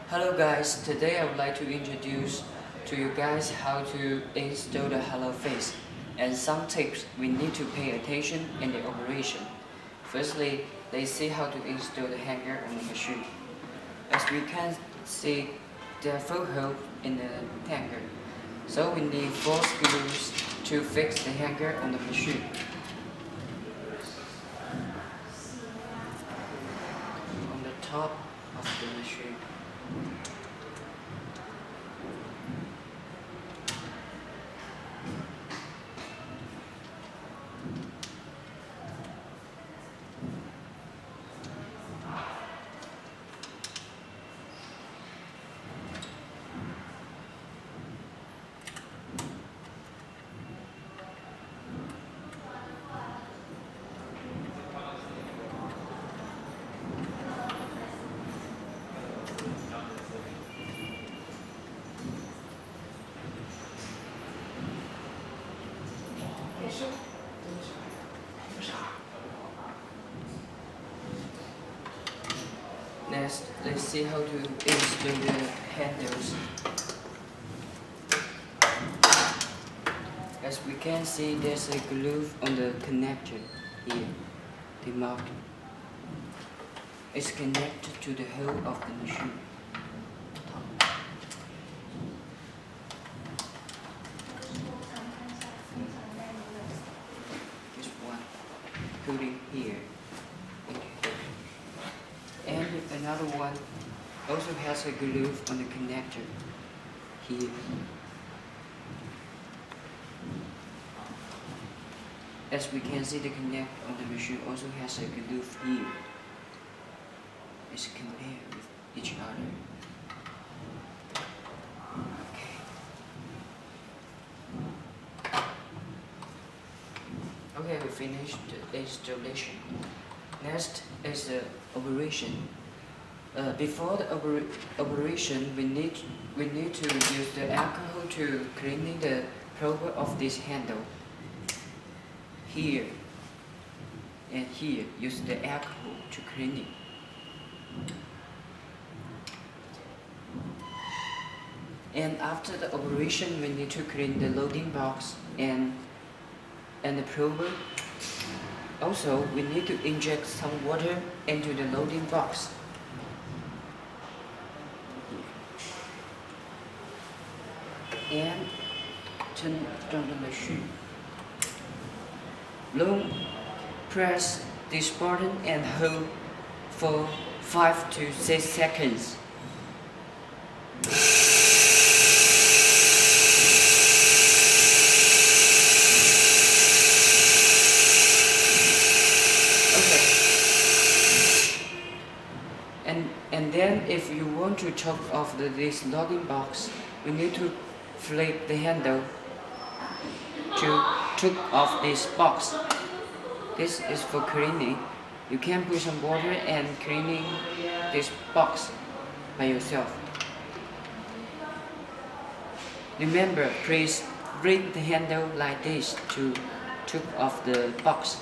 Hello guys, today I would like to introduce to you guys how to install the Hello Face and some tips we need to pay attention in the operation. Firstly, let's see how to install the hanger on the machine. As we can see, there are 4 holes in the hanger, so we need 4 screws to fix the hanger on the machine. On the top of the machine. Next, let's see how to install the handles. As we can see, there's a glue on the connector here. The mark is connected to the hole of the machine. This one, putting here. And another one also has a glue on the connector here. As we can see, the connect on the machine also has a glue here. It's compared with each other. Okay, we finished the installation. Next is the operation. Before the operation, we need to use the alcohol to cleaning the probe of this handle. Here and here, use the alcohol to clean it. And after the operation, we need to clean the loading box and the probe. Also, we need to inject some water into the loading box. And turn on the machine. Long press this button and hold for 5 to 6 seconds. And then if you want to chop off this loading box, we need to flip the handle to take off this box. This is for cleaning. You can put some water and cleaning this box by yourself. Remember, please break the handle like this to take off the box.